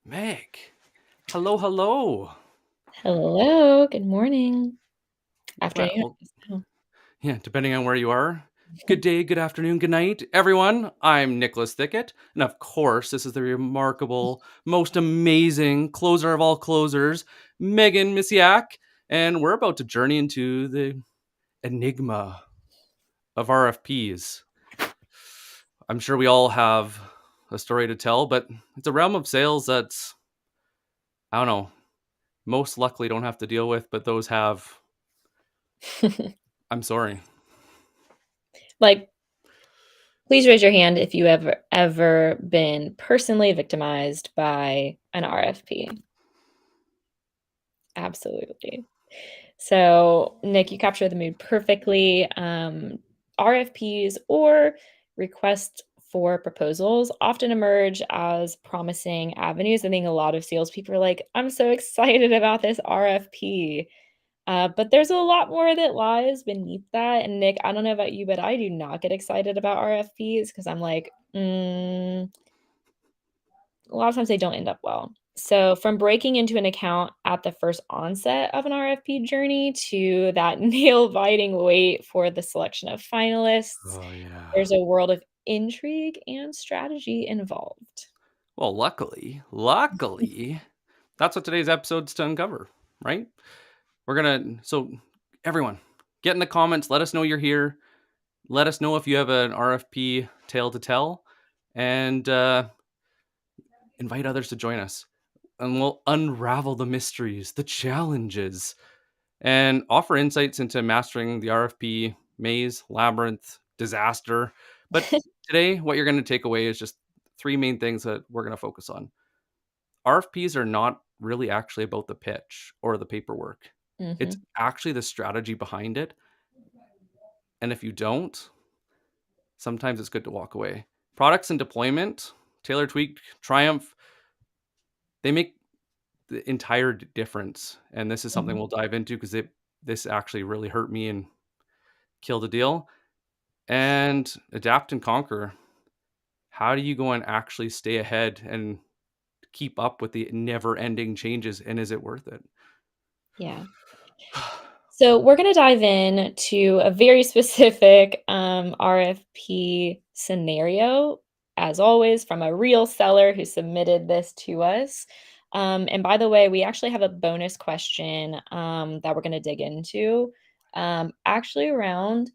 Meg, hello, hello. Hello, good morning. Afternoon. Well, yeah, depending on where you are. Good day, good afternoon, good night, everyone. I'm Nicholas Thicket, and of course, this is the remarkable, most amazing closer of all closers, Megan Misiak, and we're about to journey into the enigma of RFPs. I'm sure we all have a story to tell, but it's a realm of sales that's, I don't know, most luckily don't have to deal with, but those have, I'm sorry. Like, please raise your hand if you ever been personally victimized by an RFP. Absolutely. So, Nick, you captured the mood perfectly. RFPs or requests for proposals often emerge as promising avenues. I think a lot of salespeople are like, I'm so excited about this RFP. But there's a lot more that lies beneath that. And Nick, I don't know about you, but I do not get excited about RFPs because I'm like, a lot of times they don't end up well. So, from breaking into an account at the first onset of an RFP journey to that nail biting wait for the selection of finalists, Oh, yeah. there's a world of intrigue and strategy involved. Well, luckily, that's what today's episode's to uncover, right? So everyone, get in the comments. Let us know you're here. Let us know if you have an RFP tale to tell, and invite others to join us. And we'll unravel the mysteries, the challenges, and offer insights into mastering the RFP maze, labyrinth, disaster. But today, what you're going to take away is just three main things that we're going to focus on. RFPs are not really actually about the pitch or the paperwork. It's Mhm. actually the strategy behind it. And if you don't, sometimes it's good to walk away. Products and deployment, Taylor Tweak, Triumph, they make the entire difference. And this is something Mhm. we'll dive into because this actually really hurt me and killed the deal. And adapt and conquer. How do you go and actually stay ahead and keep up with the never ending changes? And is it worth it? Yeah. So we're going to dive in to a very specific RFP scenario, as always, from a real seller who submitted this to us. And by the way, we actually have a bonus question that we're going to dig into, actually around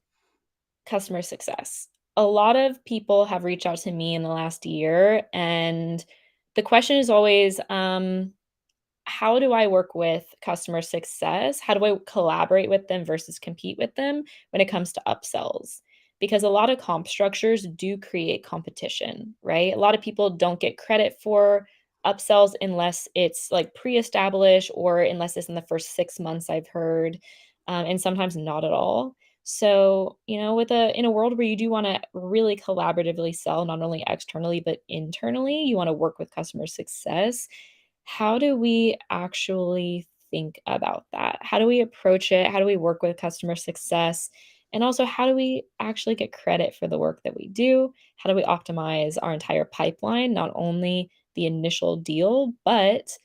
customer success. A lot of people have reached out to me in the last year, and the question is always, how do I work with customer success? How do I collaborate with them versus compete with them when it comes to upsells? Because a lot of comp structures do create competition, right? A lot of people don't get credit for upsells unless it's like pre-established or unless it's in the first 6 months, I've heard, and sometimes not at all. So, with in a world where you do want to really collaboratively sell, not only externally but internally, you want to work with customer success. How do we actually think about that? How do we approach it? How do we work with customer success? And also, how do we actually get credit for the work that we do? How do we optimize our entire pipeline, not only the initial deal, but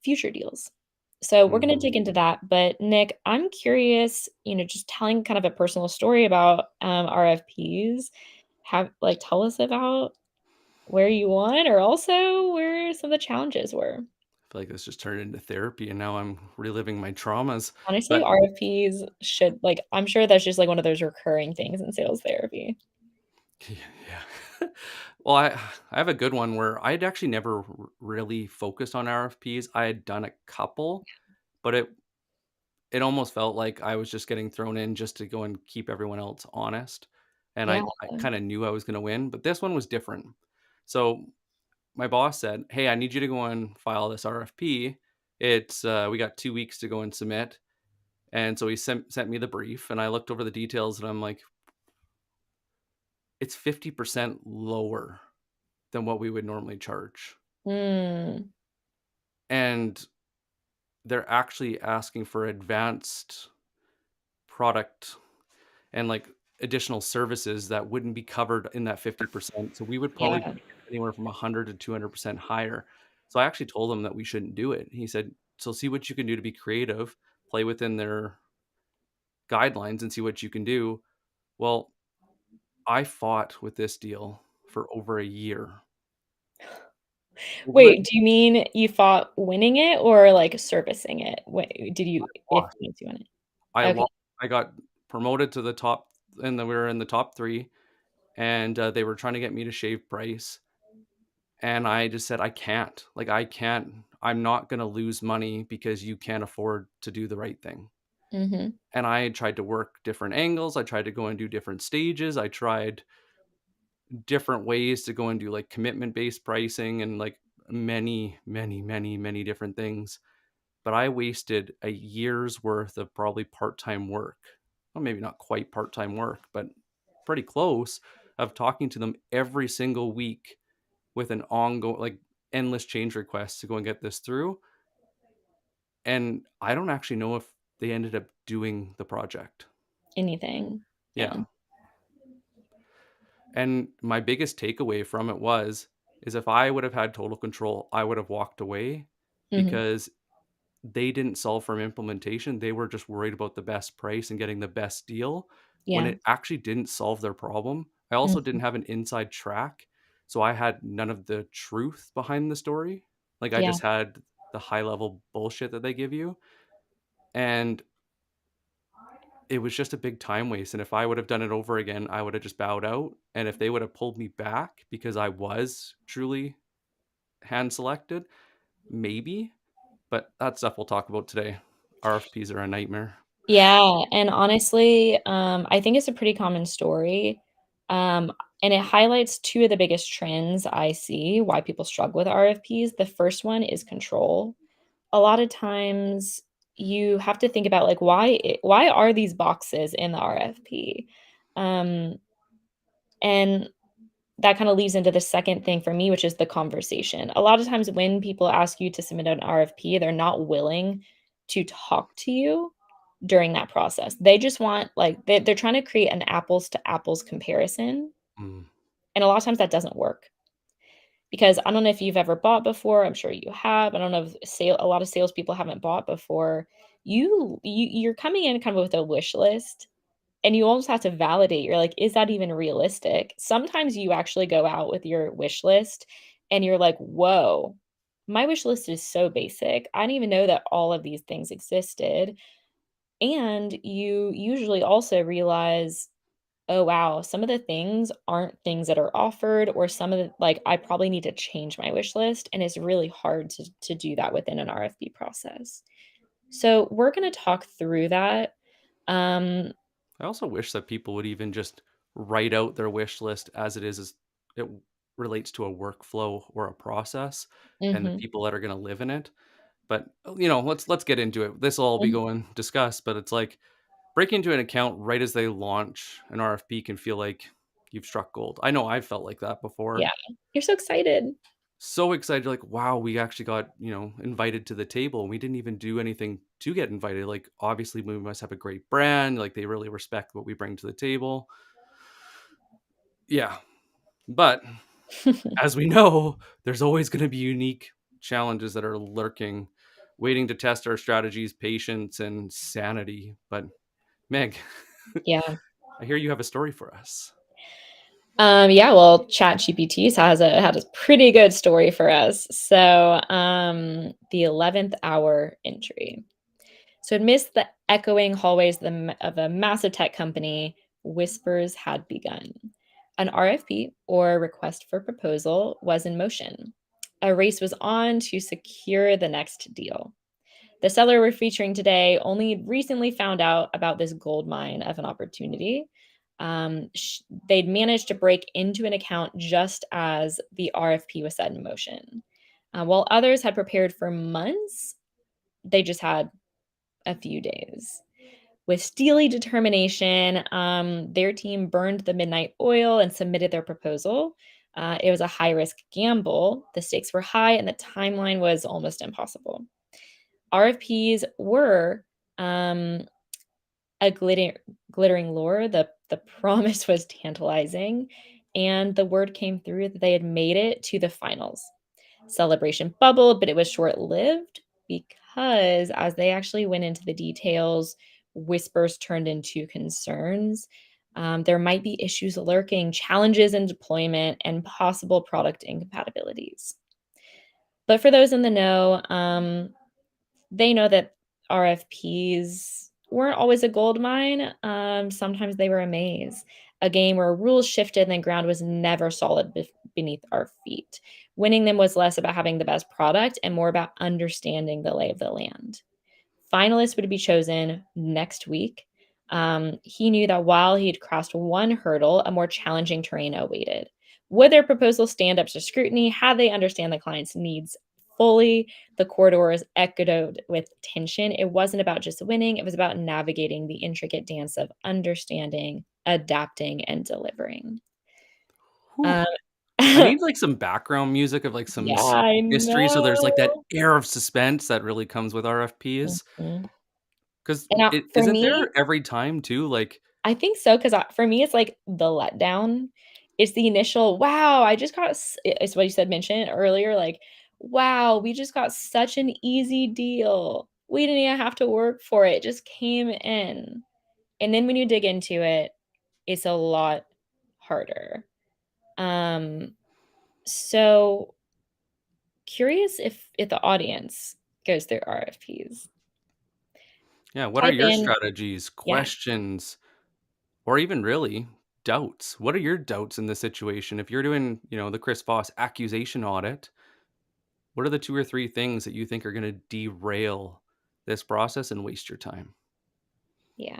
future deals? So, we're going to dig into Mm. that. But, Nick, I'm curious, just telling kind of a personal story about RFPs. Tell us about where you won or also where some of the challenges were. I feel like this just turned into therapy and now I'm reliving my traumas. Honestly, But RFPs should I'm sure that's just, one of those recurring things in sales therapy. yeah. Well, I have a good one where I'd actually never really focused on RFPs. I had done a couple, but it almost felt like I was just getting thrown in just to go and keep everyone else honest. And Yeah. I kind of knew I was going to win, but this one was different. So my boss said, "Hey, I need you to go and file this RFP. It's we got 2 weeks to go and submit." And so he sent me the brief, and I looked over the details, and I'm like, it's 50% lower than what we would normally charge. Mm. And they're actually asking for advanced product and like additional services that wouldn't be covered in that 50%. So we would probably Yeah. be anywhere from 100 to 200% higher. So I actually told him that we shouldn't do it. He said, "So see what you can do to be creative, play within their guidelines and see what you can do." Well, I fought with this deal for over a year. Over a Wait, do you mean you fought winning it or, like, servicing it? Wait, did you loss. influence you on it? I Okay. lost. I got promoted to the top, and then we were in the top 3, and, they were trying to get me to shave price, and I just said, "I can't. Like, I can't. I'm not gonna lose money because you can't afford to do the right thing." Mhm. And I tried to work different angles, I tried to go and do different stages, I tried different ways to go and do, like, commitment-based pricing and, like, many, many, many, many different things. But I wasted a year's worth of probably part-time work. Well, maybe not quite part-time work, but pretty close, of talking to them every single week with an ongoing, like, endless change requests to go and get this through. And I don't actually know if they ended up doing the project. Anything. Yeah. Yeah. And my biggest takeaway from it is if I would have had total control, I would have walked away Mhm. because they didn't solve for implementation. They were just worried about the best price and getting the best deal when Yeah. it actually didn't solve their problem. I also didn't Mhm. have an inside track, so I had none of the truth behind the story. Like, I Yeah. just had the high level bullshit that they give you, and it was just a big time waste. And if I would have done it over again, I would have just bowed out. And if they would have pulled me back because I was truly hand selected, maybe. But that's stuff we'll talk about today. RFPs are a nightmare. Yeah, and honestly, I think it's a pretty common story, and it highlights 2 of the biggest trends I see why people struggle with RFPs. The first one is control. A lot of times you have to think about, like, why are these boxes in the RFP? Um, and that kinda leads into the second thing for me, which is the conversation. A lot of times when people ask you to submit an RFP, they're not willing to talk to you during that process. They just want, like, they're trying to create an apples to apples comparison, Mm, and a lot of times that doesn't work. Because I don't know if you've ever bought before, I'm sure you have. I don't know if a lot of salespeople haven't bought before. You're coming in kind of with a wish list, and you almost have to validate. You're like, "Is that even realistic?" Sometimes you actually go out with your wish list, and you're like, "Whoa, my wish list is so basic. I didn't even know that all of these things existed." And you usually also realize, "Oh, wow, some of the things aren't things that are offered, or some of the, like, I probably need to change my wish list," and it's really hard to do that within an RFP process. So, we're gonna talk through that. Um I also wish that people would even just write out their wish list as it is as it relates to a workflow or a process and the Mhm, people that are going to live in it. But let's get into it. This will all be mhm, going discussed, but it's like breaking into an account right as they launch an RFP can feel like you've struck gold. I know I've felt like that yeah. before. You're so excited. So excited, like, wow, we actually got, invited to the table. We didn't even do anything to get invited. Like, obviously, we must have a great brand. Like, they really respect what we bring to the table. Yeah. But as we know, there's always going to be unique challenges that are lurking, waiting to test our strategies, patience, and sanity. But Meg, Yeah. I hear you have a story for us. Yeah, well, ChatGPT has a pretty good story for us. So, the 11th hour entry. So amidst the echoing hallways of a massive tech company, whispers had begun. An RFP, or request for proposal, was in motion. A race was on to secure the next deal. The seller we're featuring today only recently found out about this gold mine of an opportunity. They'd managed to break into an account just as the RFP was set in motion. While others had prepared for months, they just had a few days. With steely determination, their team burned the midnight oil and submitted their proposal. It was a high risk gamble. The stakes were high and the timeline was almost impossible. RFPs were um, a glittering lure. The promise was tantalizing, and the word came through that they had made it to the finals. Celebration bubbled, but it was short-lived because as they actually went into the details, whispers turned into concerns. There might be issues lurking, challenges in deployment, and possible product incompatibilities. But for those in the know, they know that RFPs weren't always a gold mine. Sometimes they were a maze, a game where rules shifted and the ground was never solid beneath our feet. Winning them was less about having the best product and more about understanding the lay of the land. Finalists would be chosen next week. He knew that while he had crossed one hurdle, a more challenging terrain awaited. Would their proposal stand up to scrutiny? Had they understand the client's needs fully? The corridors echoed with tension. It wasn't about just winning, it was about navigating the intricate dance of understanding, adapting, and delivering. Whew. Um, I need, like, some background music of, like, some yeah, s I history, so there's, like, that know. air of suspense that really comes with RFPs. Mhm. 'Cause And it for isn't me, there every time too? Like, I think so, 'cause for me, it's like the letdown. It's the initial, "Wow, I just got s" it's what you said mentioned earlier, like, "Wow, we just got such an easy deal. We didn't even have to work for it, it just came in." And then when you dig into it, it's a lot harder. Um, so curious if the audience goes through RFPs. yeah, what are Type your in strategies, yeah, questions, or even really doubts? What are your doubts in this situation? If you're doing, the Chris Voss accusation audit, what are the 2 or 3 things that you think are gonna derail this process and waste your time? yeah.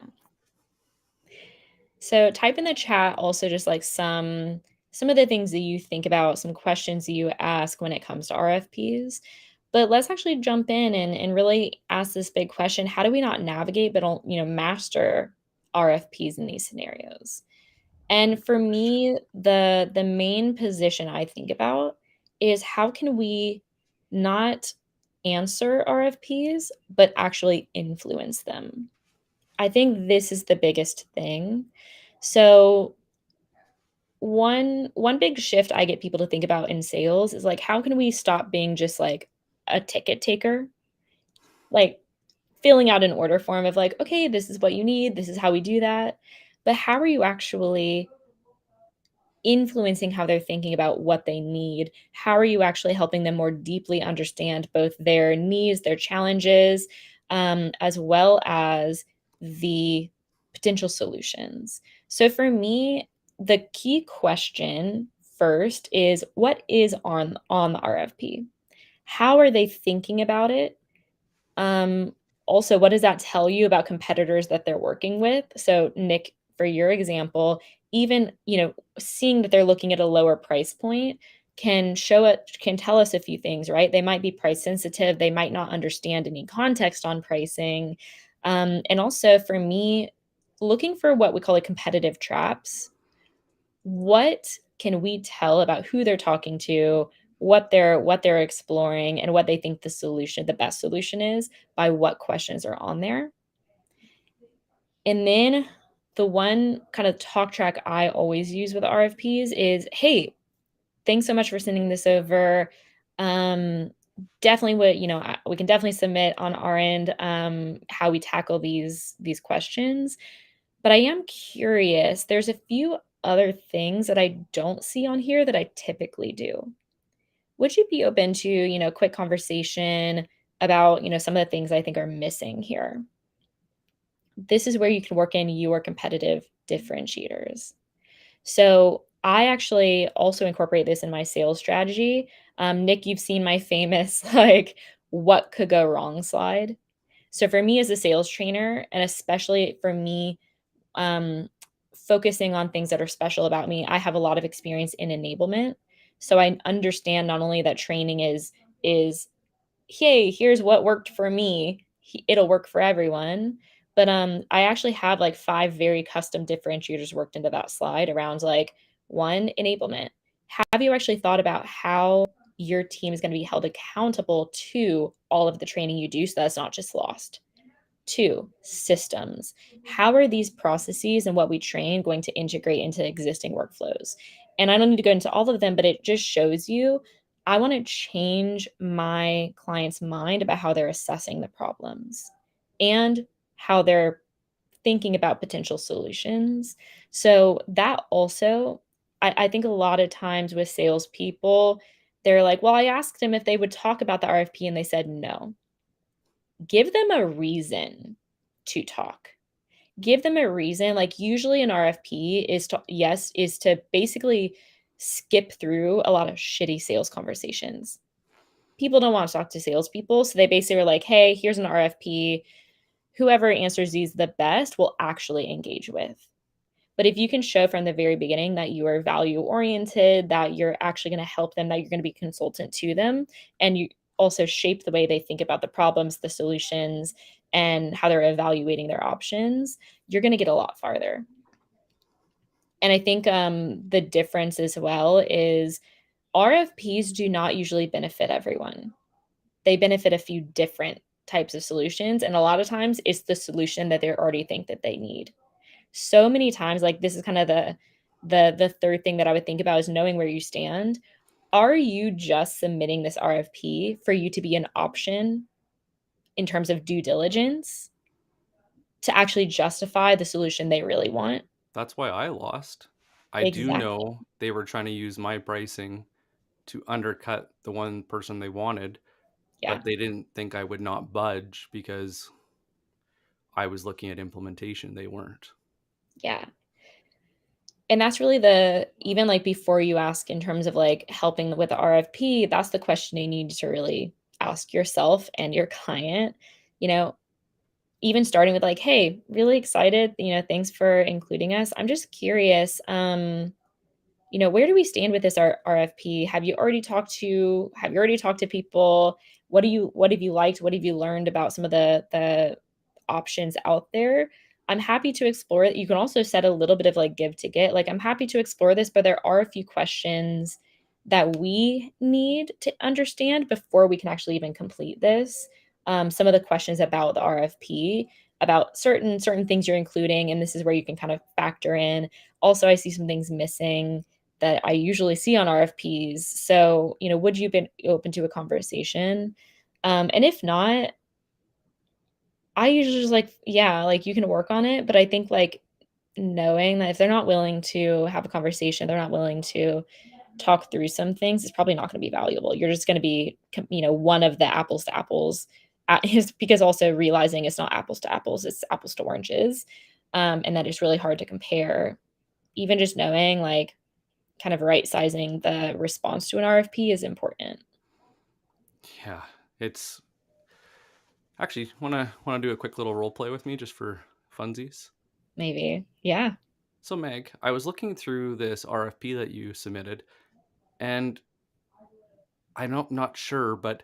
So type in the chat also just like some of the things that you think about, some questions that you ask when it comes to RFPs. But let's actually jump in and really ask this big question. How do we not navigate but don't, master RFPs in these scenarios? And for me, the main position I think about is how can we not answer RFPs but actually influence them? I think this is the biggest thing. So, one big shift I get people to think about in sales is, like, how can we stop being just, like, a ticket taker? Like, filling out an order form of, like, "Okay, this is what you need, this is how we do that." But how are you actually influencing how they're thinking about what they need? How are you actually helping them more deeply understand both their needs, their challenges, as well as the potential solutions? So for me, the key question first is what is on the RFP? How are they thinking about it? Um, Also, what does that tell you about competitors that they're working with? So, Nick, for your example, even, seeing that they're looking at a lower price point can tell us a few things, right? They might be price sensitive, they might not understand any context on pricing. And also for me, looking for what we call a competitive traps. What can we tell about who they're talking to, what they're exploring, and what they think the best solution is by what questions are on there? And then the one kind of talk track I always use with RFPs is, "Hey, thanks so much for sending this over. Um, definitely would, we can definitely submit on our end how we tackle these questions. But I am curious, there's a few other things that I don't see on here that I typically do. Would you be open to, quick conversation about, some of the things I think are missing here?" This is where you can work in your competitive differentiators. So I actually also incorporate this in my sales strategy. Nick, you've seen my famous like what could go wrong slide. So for me as a sales trainer, and especially for me focusing on things that are special about me, I have a lot of experience in enablement. So I understand not only that training is hey, here's what worked for me. It'll work for everyone. But I actually have like 5 very custom differentiators worked into that slide around like one, enablement. Have you actually thought about how your team is going to be held accountable to all of the training you do so that's not just lost? Two, systems. How are these processes and what we train going to integrate into existing workflows? And I don't need to go into all of them, but it just shows you I want to change my client's mind about how they're assessing the problems and how they're thinking about potential solutions. So that also, I think a lot of times with salespeople, they're like, well, I asked them if they would talk about the RFP and they said no. Give them a reason to talk. Give them a reason. Like usually an RFP is to yes, is to basically skip through a lot of shitty sales conversations. People don't want to talk to salespeople, so they basically are like, "Hey, here's an RFP. Whoever answers these the best will actually engage with." But if you can show from the very beginning that you are value oriented, that you're actually going to help them, that you're going to be consultant to them, and you also shape the way they think about the problems, the solutions, and how they're evaluating their options, you're going to get a lot farther. And I think the difference as well is RFPs do not usually benefit everyone. They benefit a few different types of solutions. And a lot of times it's the solution that they already think that they need. So many times, like this is kind of the third thing that I would think about is knowing where you stand. Are you just submitting this RFP for you to be an option in terms of due diligence to actually justify the solution they really want? That's why I lost. I do Exactly. know they were trying to use my pricing to undercut the one person they wanted, Yeah. but they didn't think I would not budge because I was looking at implementation. They weren't. Yeah. And that's really the even like before you ask in terms of like helping with the RFP, that's the question you need to really ask yourself and your client. You know, even starting with like, "Hey, really excited, thanks for including us. I'm just curious, where do we stand with this RFP? Have you already talked to people? What have you liked? What have you learned about some of the options out there? I'm happy to explore it." You can also set a little bit of like give to get. Like, I'm happy to explore this, but there are a few questions that we need to understand before we can actually even complete this. Some of the questions about the RFP, about certain things you're including, and this is where you can kind of factor in. Also, I see some things missing that I usually see on RFPs. So, would you be open to a conversation? And if not, I usually just like, yeah, like you can work on it. But I think like knowing that if they're not willing to have a conversation, they're not willing to talk through some things, it's probably not going to be valuable. You're just going to be, one of the apples to apples. Is because also realizing it's not apples to apples, it's apples to oranges, and that it's really hard to compare. Even just knowing like kind of right sizing the response to an RFP is important. Yeah, it's actually wanna do a quick little role play with me just for funsies. Maybe. Yeah. So Meg, I was looking through this RFP that you submitted, and I'm not sure, but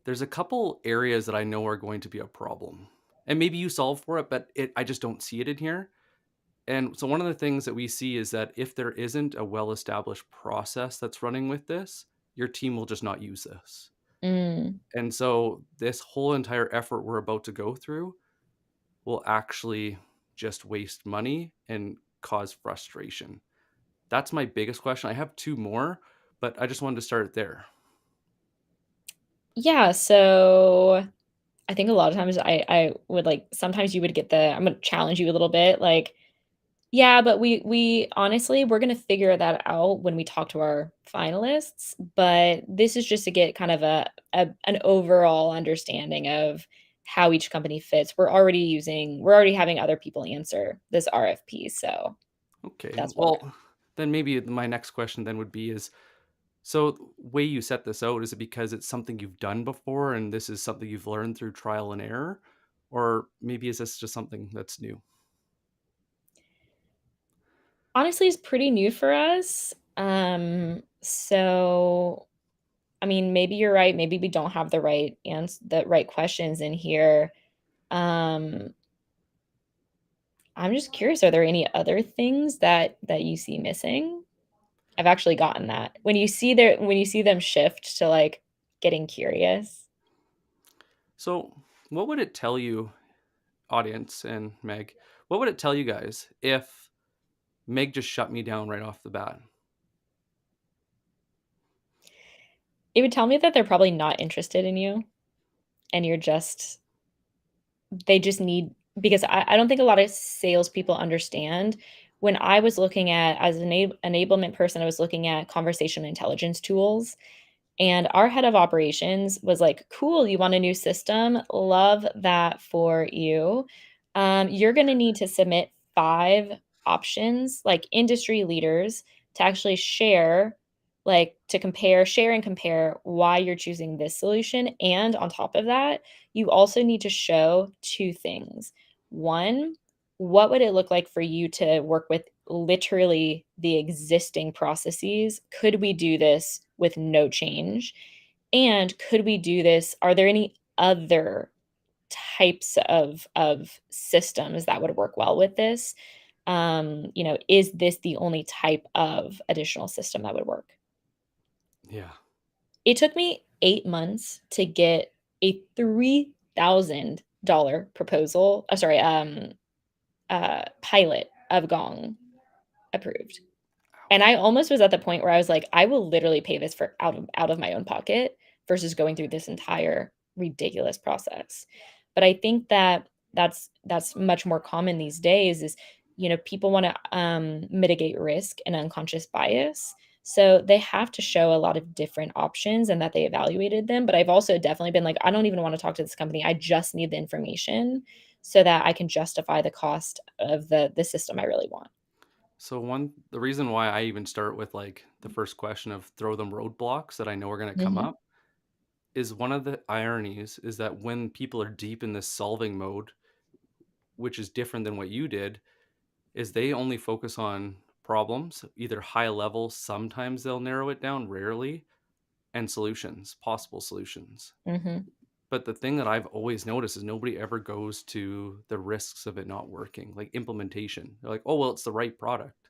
there's a couple areas that I know are going to be a problem. And maybe you solve for it, but I just don't see it in here. And so one of the things that we see is that if there isn't a well-established process that's running with this, your team will just not use this. Mm. And so this whole entire effort we're about to go through will actually just waste money and cause frustration. That's my biggest question. I have two more, but I just wanted to start there. Yeah, so I think a lot of times I would like sometimes you would get I'm gonna challenge you a little bit, like, yeah, but we honestly, we're gonna figure that out when we talk to our finalists, but this is just to get kind of an overall understanding of how each company fits. We're already having other people answer this RFP, so Okay. that's what Well, then maybe my next question then would be is so the way you set this out, is it because it's something you've done before and this is something you've learned through trial and error? Or maybe is this just something that's new? honestly is pretty new for us. So I mean, maybe you're right. Maybe we don't have the right questions in here. Um, I'm just curious, are there any other things that you see missing? I've actually gotten that. When you see them shift to like getting curious. So, what would it tell you? audience and Meg, what would it tell you guys if Meg just shut me down right off the bat? It would tell me that they're probably not interested in you, and they just need, because I don't think a lot of salespeople understand. When I was looking at, as an enablement person, I was looking at conversation intelligence tools, and our head of operations was like, "Cool, you want a new system? Love that for you. You're gonna need to submit 5 options, like industry leaders, to actually share and compare why you're choosing this solution. And on top of that, you also need to show 2 things. 1, what would it look like for you to work with literally the existing processes? Could we do this with no change? And could we do this, are there any other types of systems that would work well with this? Is this the only type of additional system that would work?" Yeah. It took me 8 months to get a $3,000 proposal, pilot of Gong approved. And I almost was at the point where I was like, "I will literally pay this for out of my own pocket versus going through this entire ridiculous process." But I think that that's much more common these days is, people wanna, mitigate risk and unconscious bias. So they have to show a lot of different options and that they evaluated them, but I've also definitely been like, "I don't even wanna talk to this company. I just need the information so that I can justify the cost of the system I really want." So the reason why I even start with like the first question of throw them roadblocks that I know are going to come Mhm, up is one of the ironies is that when people are deep in this solving mode, which is different than what you did, is they only focus on problems, either high level, sometimes they'll narrow it down, rarely, and solutions, possible solutions. mhm, But the thing that I've always noticed is nobody ever goes to the risks of it not working, like implementation. They're like, oh, well, it's the right product.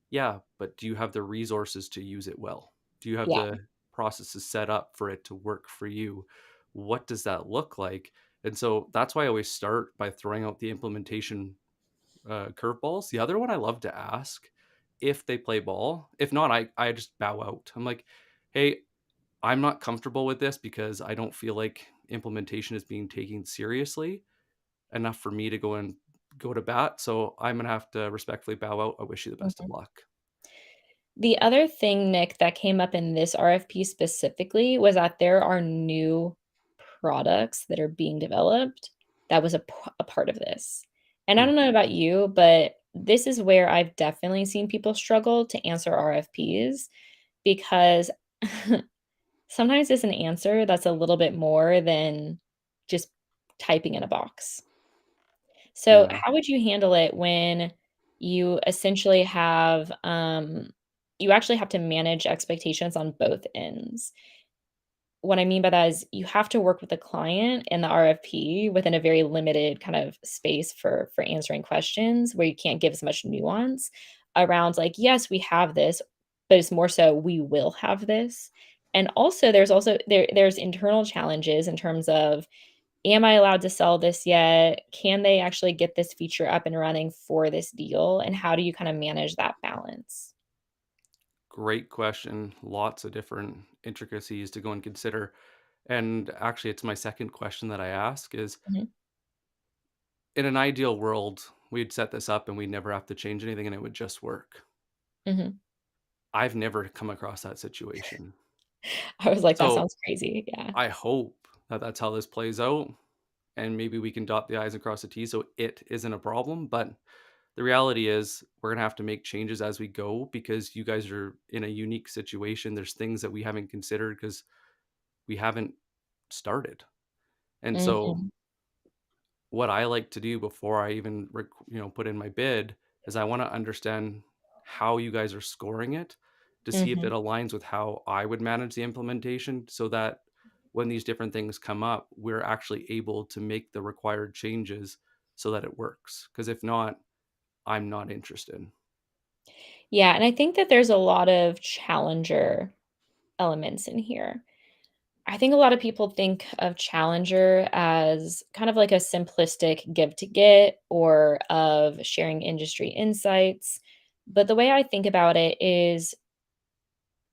Yeah, but do you have the resources to use it well? Do you have yeah. the processes set up for it to work for you? What does that look like? And so that's why I always start by throwing out the implementation curveballs. The other one I love to ask if they play ball. If not, I just bow out. I'm like, hey, I'm not comfortable with this because I don't feel like implementation is being taken seriously enough for me to go to bat. So I'm gonna have to respectfully bow out. I wish you the best of Mhm. luck. The other thing, Nick, that came up in this RFP specifically was that there are new products that are being developed that was a part of this. And I Hmm. don't know about you, but this is where I've definitely seen people struggle to answer RFPs because sometimes it's an answer that's a little bit more than just typing in a box. So, Yeah. how would you handle it when you essentially you actually have to manage expectations on both ends? What I mean by that is you have to work with the client and the RFP within a very limited kind of space for answering questions where you can't give as much nuance around like, "Yes, we have this," but it's more so, "We will have this." And also there's internal challenges in terms of, am I allowed to sell this yet? Can they actually get this feature up and running for this deal? And how do you kinda manage that balance? Great question. Lots of different intricacies to go and consider. And actually, it's my second question that I ask is Mhm, in an ideal world, we'd set this up and we'd never have to change anything and it would just work. mhm. I've never come across that situation. I was like, "That So sounds crazy." Yeah. I hope that that's how this plays out and maybe we can dot the I's and cross the T's so it isn't a problem. But the reality is, we're going to have to make changes as we go because you guys are in a unique situation. There's things that we haven't considered because we haven't started. And so Mhm, what I like to do before I even put in my bid is I want to understand how you guys are scoring it to see if mhm. it aligns with how I would manage the implementation so that when these different things come up, we're actually able to make the required changes so that it works. Because if not, I'm not interested. Yeah, and I think that there's a lot of challenger elements in here. I think a lot of people think of Challenger as kind of like a simplistic give to get or of sharing industry insights. But the way I think about it is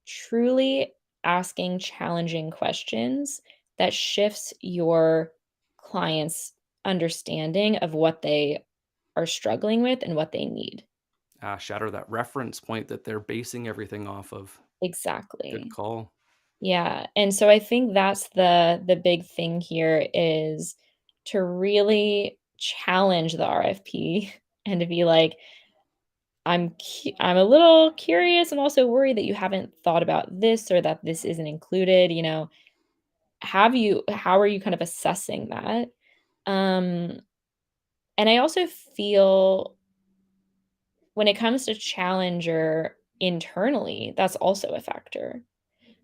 truly asking challenging questions that shifts your client's understanding of what they are struggling with and what they need. Shatter that reference point that they're basing everything off of. Good Exactly. call. Yeah, and so I think that's the big thing here is to really challenge the RFP and to be like, I'm a little curious. I'm also worried that you haven't thought about this or that this isn't included, how are you kind of assessing that? Um, and I also feel when it comes to challenger internally, that's also a factor.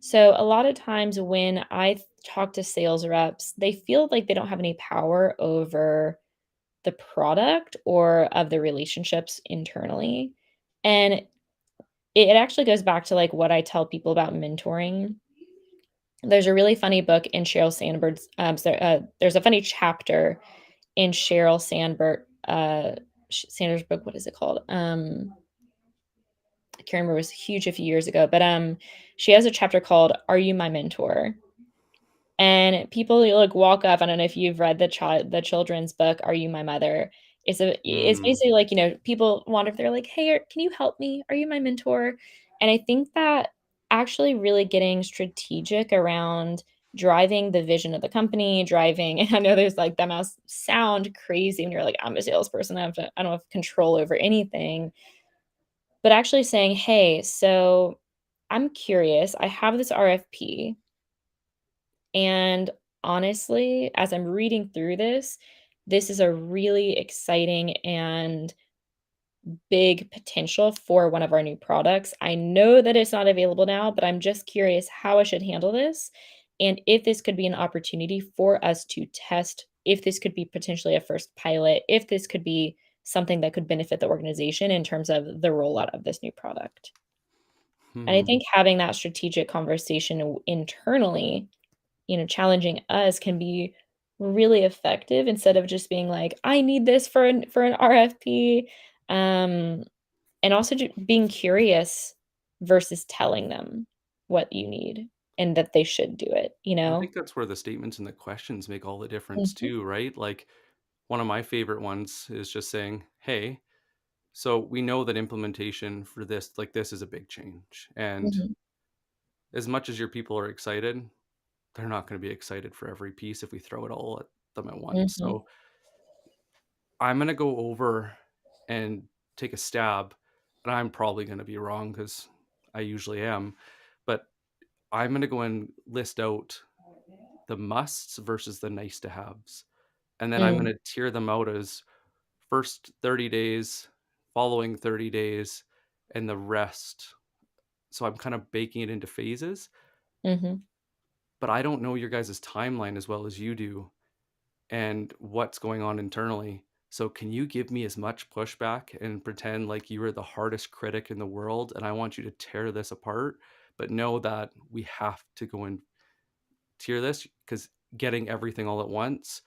So a lot of times when talk to sales reps, they feel like they don't have any power over the product or of the relationships internally. And it actually goes back to like what I tell people about mentoring. There's a really funny book in Sheryl Sandberg's there's a funny chapter in Sheryl Sandberg Sanders' book. What is it called? I can't remember. It was huge a few years ago, but she has a chapter called "Are You My Mentor?" And people, like, walk up. I don't know if you've read the children's book, Are You My Mother? It's Mm, basically like, people wonder if they're like, "Hey, can you help me? Are you my mentor?" And I think that actually really getting strategic around driving the vision of the company, driving and I know there's, like, that must sound crazy when you're like, "I'm a salesperson, I don't have control over anything." But actually saying, "Hey, so I'm curious. I have this RFP. And honestly, as I'm reading through this, this is a really exciting and big potential for one of our new products. I know that it's not available now, but I'm just curious how I should handle this and if this could be an opportunity for us to test, if this could be potentially a first pilot, if this could be something that could benefit the organization in terms of the rollout of this new product. And I hmm. think having that strategic conversation internally, challenging us can be really effective instead of just being like, "I need this for an RFP," um, and also being curious versus telling them what you need and that they should do it, you I know? think that's where the statements and the questions make all the difference Mhm, too, right? Like one of my favorite ones is just saying, "Hey, so we know that implementation for this, like this, is a big change, and mhm, as much as your people are excited, they're not going to be excited for every piece if we throw it all at them at once. mhm, So I'm going to go over and take a stab, and I'm probably going to be wrong because I usually am, but I'm going to go and list out the musts versus the nice to haves. And then I'm going mm, to tier them out as first 30 days, following 30 days, and the rest. So I'm kind of baking it into phases, mhm, but I don't know your guys' timeline as well as you do and what's going on internally. So can you give me as much pushback and pretend like you are the hardest critic in the world and I want you to tear this apart, but know that we have to go and tier this because getting everything all at once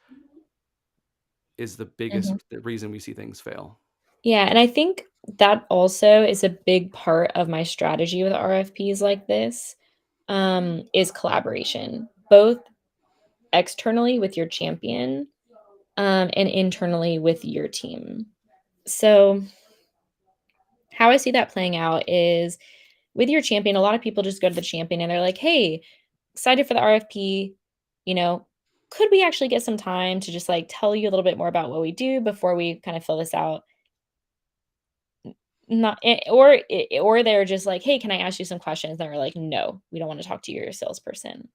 is the biggest mhm. reason we see things fail. Yeah, and I think that also is a big part of my strategy with RFPs like this, is collaboration, both externally with your champion, and internally with your team. So, how I see that playing out is with your champion, a lot of people just go to the champion and they're like, "Hey, excited for the RFP, you know, could we actually get some time to just like tell you a little bit more about what we do before we kind of fill this out?" Not or they're just like, "Hey, can I ask you some questions?" And we're like, "No, we don't wanna talk to you, you're a salesperson."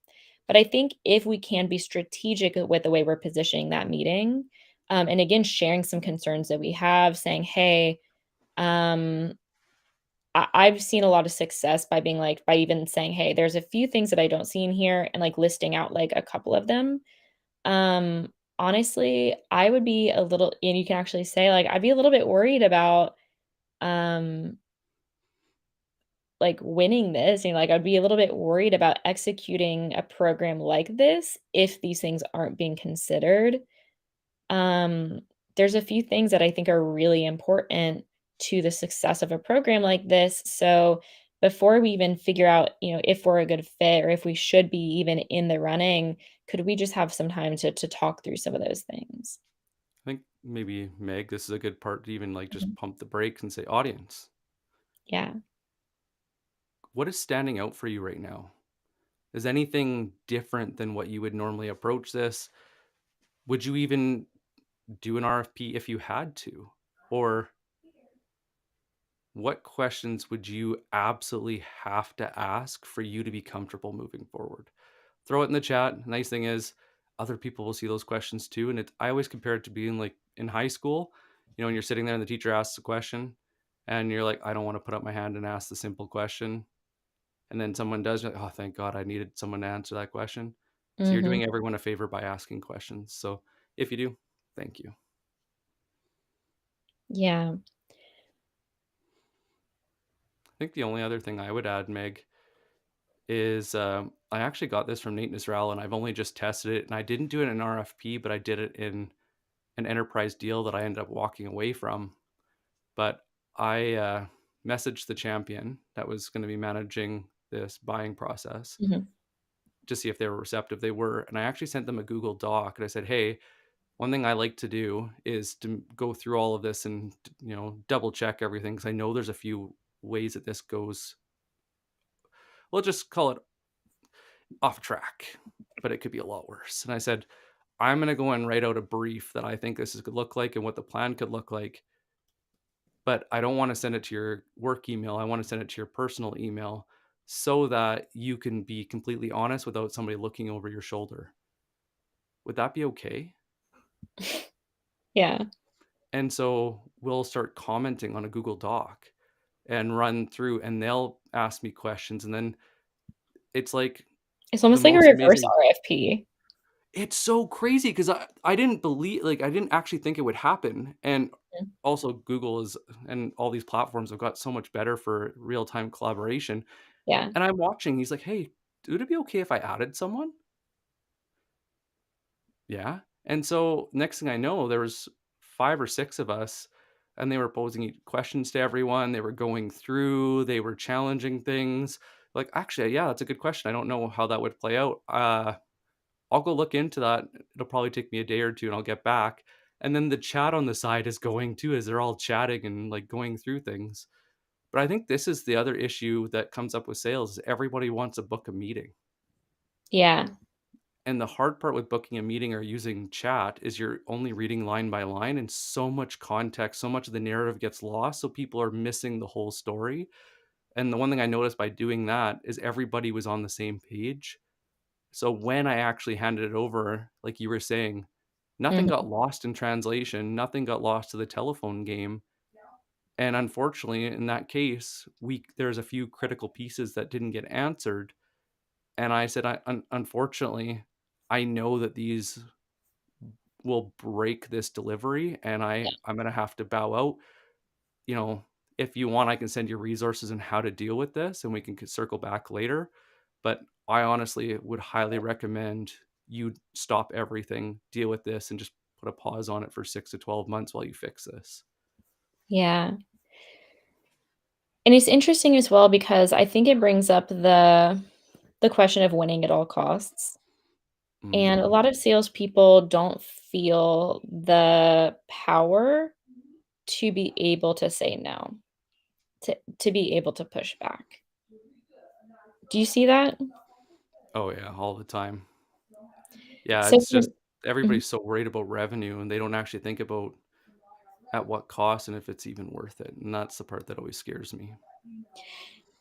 But I think if we can be strategic with the way we're positioning that meeting, and again, sharing some concerns that we have, saying, "Hey, um, I've seen a lot of success by being like by even saying, 'Hey, there's a few things that I don't see in here,' and, like, listing out, like, a couple of them." Honestly, I would be a little and you can actually say, like, "I'd be a little bit worried about, um" like winning this, like I'd be a little bit worried about executing a program like this if these things aren't being considered. Um, there's a few things that I think are really important to the success of a program like this. So before we even figure out, if we're a good fit or if we should be even in the running, could we just have some time to talk through some of those things? I think maybe Meg, this is a good part to even like just Mhm. pump the brakes and say, audience, Yeah. what is standing out for you right now? Is anything different than what you would normally approach this? Would you even do an RFP if you had to? Or what questions would you absolutely have to ask for you to be comfortable moving forward? Throw it in the chat. Nice thing is, other people will see those questions too. And I always compare it to being like in high school, when you're sitting there and the teacher asks a question and you're like, I don't want to put up my hand and ask the simple question. And then someone does, you're like, oh, thank God I needed someone to answer that question. So you're Mhm. doing everyone a favor by asking questions. So if you do, thank you. Yeah. I think the only other thing I would add, Meg, is I actually got this from Nate Nisrael and I've only just tested it. And I didn't do it in an RFP, but I did it in an enterprise deal that I ended up walking away from. But I messaged the champion that was going to be managing this buying process Mhm. to see if they were receptive. They were. And I actually sent them a Google Doc and I said, hey, one thing I like to do is to go through all of this and, double check everything because I know there's a few ways that this goes. We'll just call it off track, but it could be a lot worse. And I said, I'm going to go and write out a brief that I think this is could look like and what the plan could look like. But I don't want to send it to your work email. I want to send it to your personal email so that you can be completely honest without somebody looking over your shoulder. Would that be okay? Yeah. And so we'll start commenting on a Google Doc and run through, and they'll ask me questions. And then it's like It's the almost like a most reverse amazing. RFP. It's so crazy because I didn't believe, like, I didn't actually think it would happen. And Mm. also, Google is, and all these platforms have got so much better for real time collaboration. Yeah. And I'm watching, he's like, hey, would it be okay if I added someone? Yeah. And so next thing I know, there was 5 or 6 of us, and they were posing questions to everyone. They were going through, they were challenging things. Like, actually, yeah, that's a good question. I don't know how that would play out. I'll go look into that. It'll probably take me a day or 2, and I'll get back. And then the chat on the side is going too, as they're all chatting and like going through things. But I think this is the other issue that comes up with sales is everybody wants to book a meeting. Yeah. And the hard part with booking a meeting or using chat is you're only reading line by line and so much context, so much of the narrative gets lost. So people are missing the whole story. And the one thing I noticed by doing that is everybody was on the same page. So when I actually handed it over, like you were saying, nothing got Mhm. lost in translation, nothing got lost to the telephone game. And unfortunately, in that case, there's a few critical pieces that didn't get answered. And I said, unfortunately, I know that these will break this delivery and I'm going to have to bow out. You know, if you want, I can send you resources on how to deal with this and we can circle back later. But I honestly would highly recommend you stop everything, deal with this, and just put a pause on it for 6 to 12 months while you fix this. Yeah. And it's interesting as well because I think it brings up the question of winning at all costs. And a Mm. lot of salespeople don't feel the power to be able to say no, to be able to push back. Do you see that? Oh, yeah, all the time. Yeah, So it's for just Mhm. everybody's so worried about revenue and they don't actually think about at what cost and if it's even worth it. And that's the part that always scares me.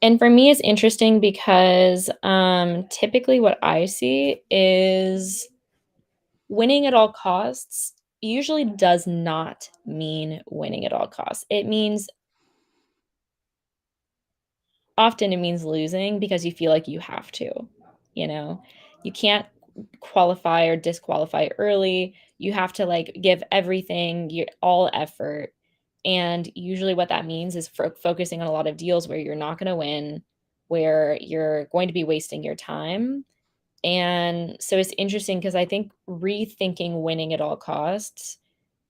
And for me, it's interesting because, typically what I see is winning at all costs usually does not mean winning at all costs. Often it means losing because you feel like you have to, you know? You can't qualify or disqualify early. You have to, like, give everything, your all effort. And usually what that means is focusing on a lot of deals where you're not going to win, where you're going to be wasting your time. And so it's interesting because I think rethinking winning at all costs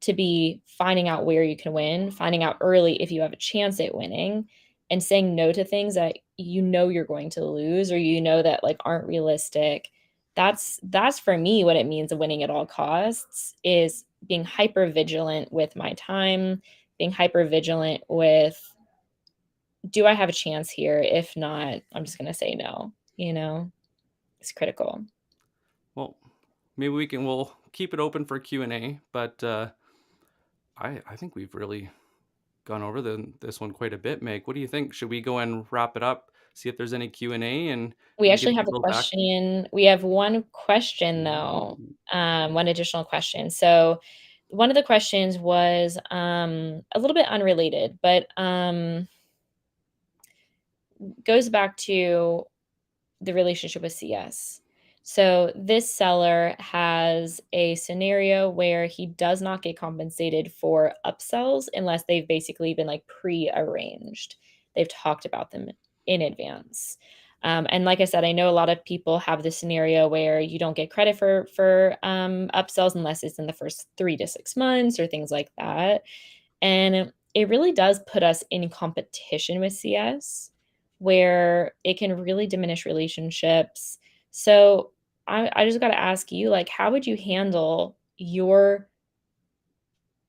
to be finding out where you can win, finding out early if you have a chance at winning, and saying no to things that you know you're going to lose or you know that like aren't realistic. That's for me what it means of winning at all costs is being hyper vigilant with my time, being hyper vigilant with do I have a chance here? If not, I'm just going to say no, you know? It's critical. Well, maybe we'll keep it open for Q&A, but I think we've really gone over this one quite a bit, Meg. What do you think? Should we go and wrap it up, see if there's any Q&A, and We we can actually give have a people back? question. We have one question though, Ooh. one additional question. So one of the questions was a little bit unrelated, but goes back to the relationship with CS. So this seller has a scenario where he does not get compensated for upsells unless they've basically been like pre-arranged. They've talked about them in advance. And like I said, I know a lot of people have this scenario where you don't get credit for upsells unless it's in the first 3 to 6 months or things like that. And it really does put us in competition with CS where it can really diminish relationships. So I just got to ask you, like, how would you handle your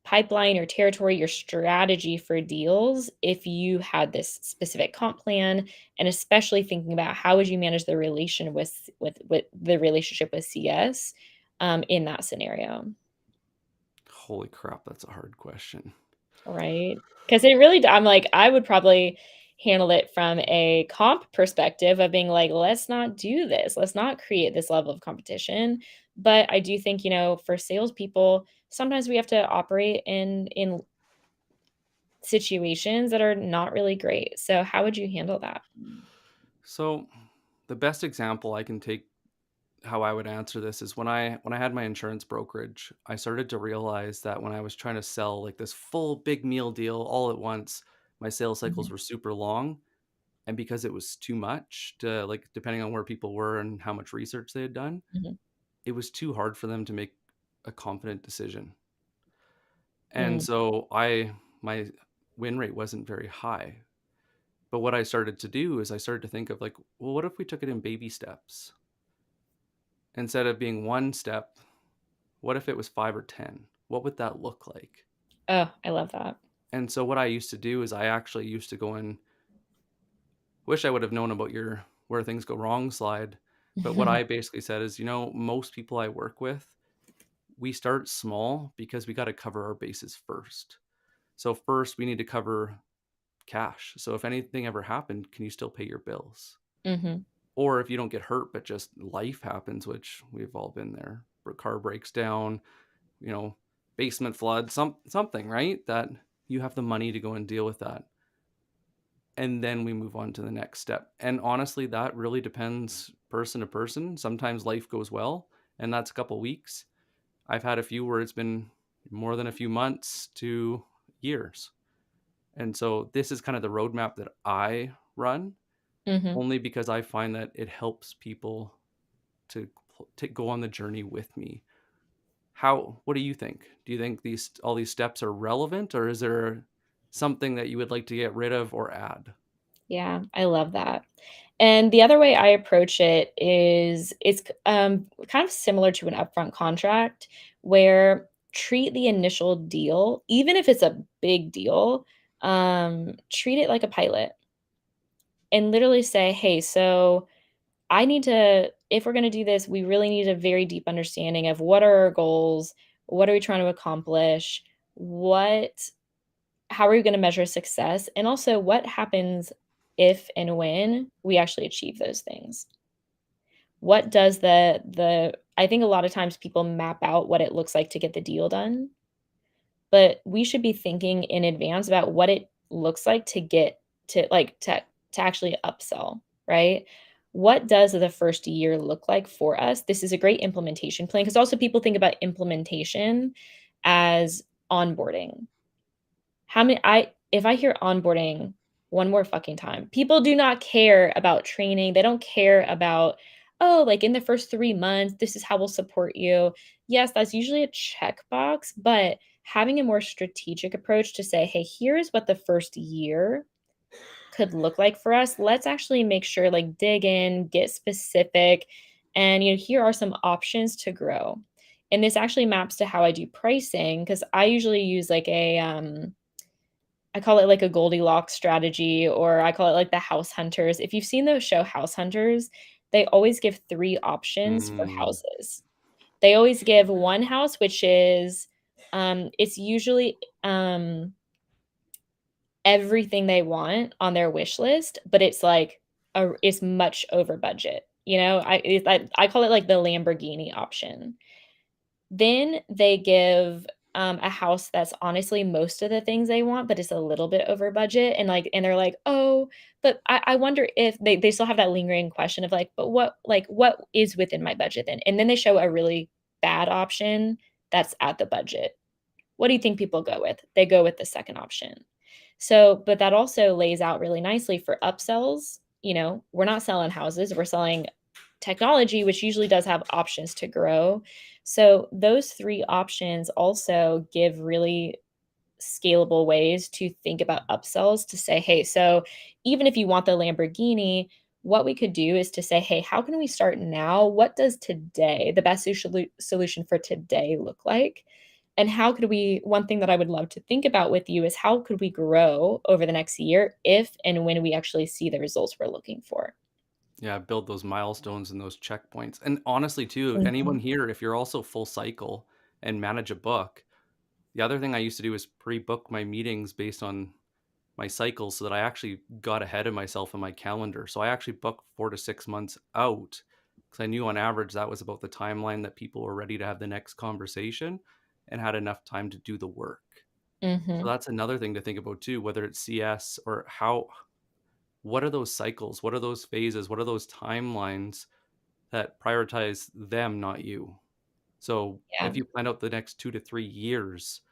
pipeline, your territory, your strategy for deals if you had this specific comp plan, and especially thinking about how would you manage the relation with the relationship with CS in that scenario? Holy crap, that's a hard question. Right? Because it really I'm like, I would probably handle it from a comp perspective of being like, "Let's not do this. Let's not create this level of competition." But I do think, for salespeople, sometimes we have to operate in situations that are not really great. So how would you handle that? So, the best example I can take how I would answer this is when I had my insurance brokerage, I started to realize that when I was trying to sell like this full big meal deal all at once, my sales cycles Mhm, were super long. And because it was too much to like depending on where people were and how much research they had done, mhm, it was too hard for them to make a confident decision. And mm. so my win rate wasn't very high. But what I started to do is I started to think of like, well, what if we took it in baby steps? Instead of being one step, what if it was 5 or 10? What would that look like? Oh, I love that. And so what I used to do is I actually used to go and wish I would have known about your where things go wrong slide. But what I basically said is, most people I work with, we start small because we got to cover our bases first. So first we need to cover cash. So if anything ever happened, can you still pay your bills? Mhm, Or if you don't get hurt, but just life happens, which we've all been there. Car breaks down, you know, basement flood, something, right? That you have the money to go and deal with that. And then we move on to the next step. And honestly, that really depends person to person. Sometimes life goes well, and that's a couple weeks. I've had a few where it's been more than a few months to years. And so this is kind of the roadmap that I run, mhm. only because I find that it helps people to go on the journey with me. What do you think? Do you think these all these steps are relevant, or is there something that you would like to get rid of or add? Yeah, I love that. And the other way I approach it is it's kind of similar to an upfront contract where treat the initial deal, even if it's a big deal, treat it like a pilot and literally say, "Hey, so I need to if we're gonna do this, we really need a very deep understanding of what are our goals, what are we trying to accomplish, what how are we gonna measure success, and also what happens if and when we actually achieve those things? What does the I think a lot of times people map out what it looks like to get the deal done, but we should be thinking in advance about what it looks like to get to actually upsell, right? What does the first year look like for us? This is a great implementation plan because also people think about implementation as onboarding. How many I if I hear onboarding one more fucking time, people do not care about training. They don't care about, "Oh, like, in the first 3 months, this is how we'll support you." Yes, that's usually a checkbox, but having a more strategic approach to say, "Hey, here's what the first year could look like for us. Let's actually make sure, like, dig in, get specific, and, here are some options to grow." And this actually maps to how I do pricing because I usually use, like, I call it like a Goldilocks strategy, or I call it like the house hunters. If you've seen the show House Hunters, they always give 3 options for Mm, houses. They always give 1 house, which is, it's usually, everything they want on their wish list, but it's like it's much over budget, I call it like the Lamborghini option. Then they give, a house that's honestly most of the things they want, but it's a little bit over budget, and they're like, "Oh, but I wonder if" they still have that lingering question of like, "But what is within my budget then?" And then they show a really bad option that's at the budget. What do you think people go with? They go with the second option. So, but that also lays out really nicely for upsells. We're not selling houses, we're selling technology, which usually does have options to grow. So, those 3 options also give really scalable ways to think about upsells to say, hey, so even if you want the Lamborghini, what we could do is to say, hey, how can we start now? What does today, the best solution for today look like? And how could we, one thing that I would love to think about with you is how could we grow over the next year if and when we actually see the results we're looking for? yeah, build those milestones and those checkpoints. And honestly, too, anyone Mhm, here, if you're also full cycle and manage a book, the other thing I used to do is pre-book my meetings based on my cycles so that I actually got ahead of myself in my calendar. So I actually booked 4 to 6 months out because I knew on average that was about the timeline that people were ready to have the next conversation and had enough time to do the work. So mhm. that's another thing to think about too, whether it's CS or what are those cycles? What are those phases? What are those timelines that prioritize them, not you? So Yeah, if you plan out the next 2 to 3 years,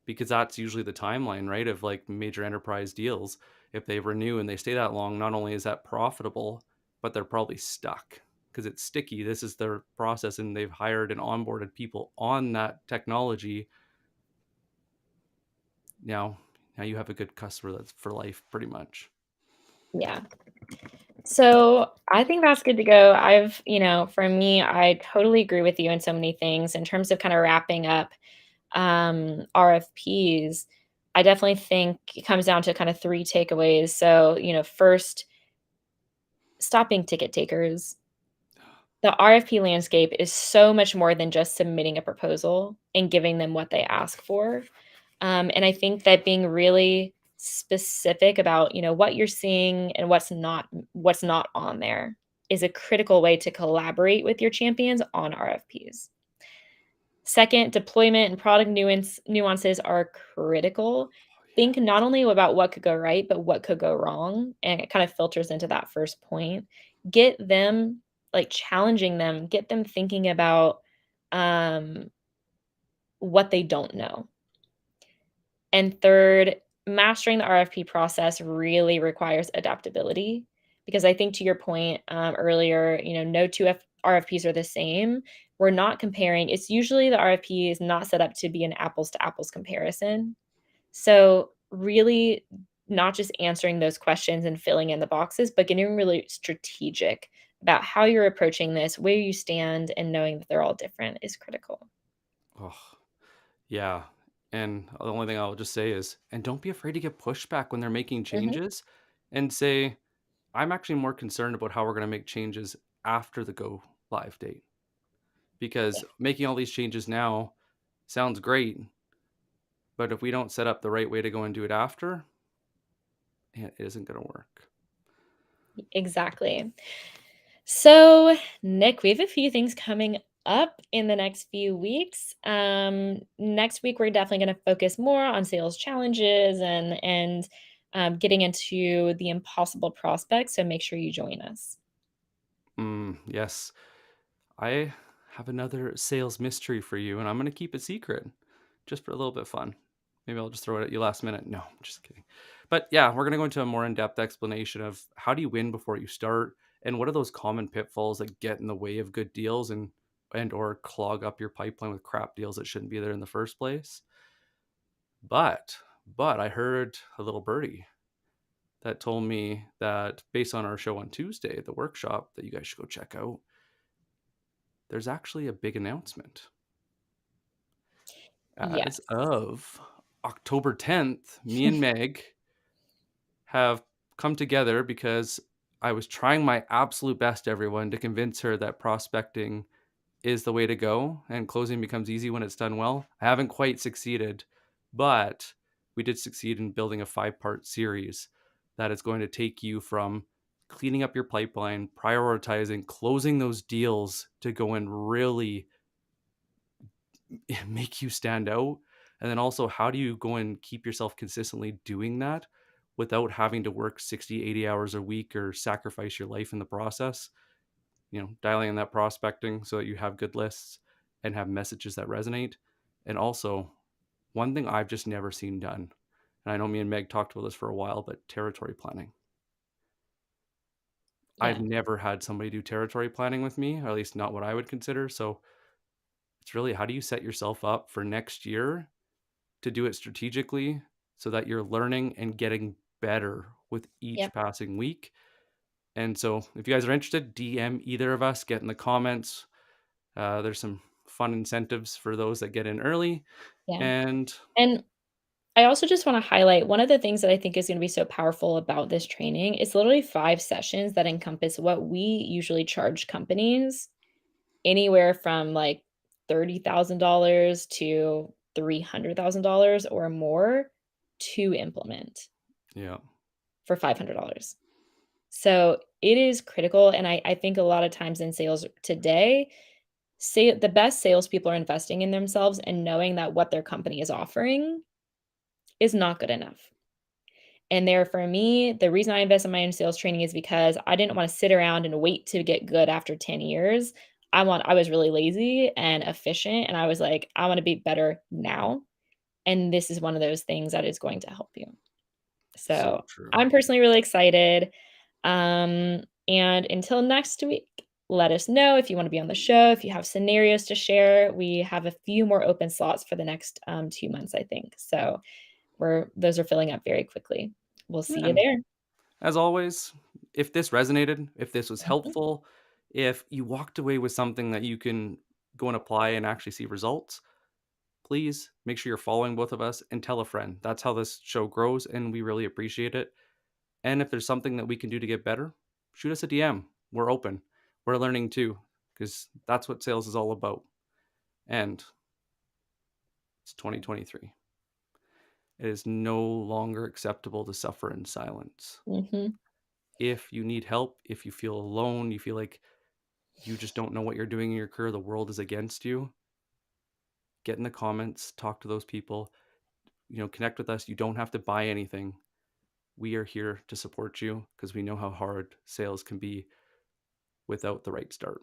because that's usually the timeline, right? Of like major enterprise deals. If they renew and they stay that long, not only is that profitable, but they're probably stuck because it's sticky. This is their process and they've hired and onboarded people on that technology. Now, now you have a good customer that's for life pretty much. yeah. So I think that's good to go. For me, I totally agree with you in so many things in terms of kind of wrapping up RFPs. I definitely think it comes down to kind of 3 takeaways. So, first, stop being ticket takers. The RFP landscape is so much more than just submitting a proposal and giving them what they ask for. And I think that being really specific about, what you're seeing and what's not on there is a critical way to collaborate with your champions on RFPs. Second, deployment and product nuances are critical. Oh, Think yeah. not only about what could go right, but what could go wrong. And it kind of filters into that first point. Get them like challenging them, get them thinking about um, what they don't know. And third, mastering the RFP process really requires adaptability because I think to your point earlier, no two RFPs are the same. We're not comparing. It's usually the RFP is not set up to be an apples to apples comparison. So, really, not just answering those questions and filling in the boxes, but getting really strategic about how you're approaching this, where you stand, and knowing that they're all different is critical. Oh, yeah. And the only thing I'll just say is, and don't be afraid to get pushback when they're making Mhm. changes and say, I'm actually more concerned about how we're going to make changes after the go live date because making all these changes now sounds great, but if we don't set up the right way to go and do it after, it isn't going to work. Exactly. So, Nick, we have a few things coming up in the next few weeks. Next week, we're definitely going to focus more on sales challenges and getting into the impossible prospects. So make sure you join us. Yes, I have another sales mystery for you, and I'm going to keep it secret just for a little bit of fun. Maybe I'll just throw it at you last minute. No, I'm just kidding. But yeah, we're going to go into a more in-depth explanation of how do you win before you start, and what are those common pitfalls that get in the way of good deals and or clog up your pipeline with crap deals that shouldn't be there in the first place. But I heard a little birdie that told me that based on our show on Tuesday, the workshop that you guys should go check out, there's actually a big announcement. As Yes. of October 10th, me and Meg have come together because I was trying my absolute best, everyone, to convince her that prospecting is the way to go and closing becomes easy when it's done well. I haven't quite succeeded, but we did succeed in building a 5-part series that is going to take you from cleaning up your pipeline, prioritizing, closing those deals to go and really make you stand out. And then also, how do you go and keep yourself consistently doing that without having to work 60, 80 hours a week or sacrifice your life in the process? Dialing in that prospecting so that you have good lists and have messages that resonate. And also, one thing I've just never seen done, and I know me and Meg talked about this for a while, but territory planning. I've Yeah. never had somebody do territory planning with me, or at least not what I would consider. So it's really, how do you set yourself up for next year to do it strategically so that you're learning and getting better with each Yep. passing week? And so if you guys are interested, DM either of us, get in the comments. There's some fun incentives for those that get in early. Yeah. And And I also just wanna highlight one of the things that I think is gonna be so powerful about this training, it's literally 5 sessions that encompass what we usually charge companies, anywhere from, like, $30,000 to $300,000 or more to implement yeah, for $500. So, it is critical, and I think a lot of times in sales today, say the best salespeople are investing in themselves and knowing that what their company is offering is not good enough. And there for me, the reason I invest in my own sales training is because I didn't wanna sit around and wait to get good after 10 years. I was really lazy and efficient, and I was like, "I wanna be better now," and this is one of those things that is going to help you. so So, true. I'm personally really excited, and until next week, let us know if you wanna be on the show, if you have scenarios to share. We have a few more open slots for the next, 2 months, I think. So, we're those are filling up very quickly. We'll see Yeah, you and there. as always, if this resonated, if this was Mhm. helpful, if you walked away with something that you can go and apply and actually see results, please make sure you're following both of us and tell a friend. That's how this show grows, and we really appreciate it. And if there's something that we can do to get better, shoot us a DM. We're open. We're learning too, because that's what sales is all about. And it's 2023. It is no longer acceptable to suffer in silence. Mhm. If you need help, if you feel alone, you feel like you just don't know what you're doing in your career, the world is against you, get in the comments, talk to those people, connect with us. You don't have to buy anything. We are here to support you because we know how hard sales can be without the right start.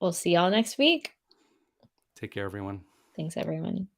We'll see y'all next week. Take care, everyone. Thanks, everyone.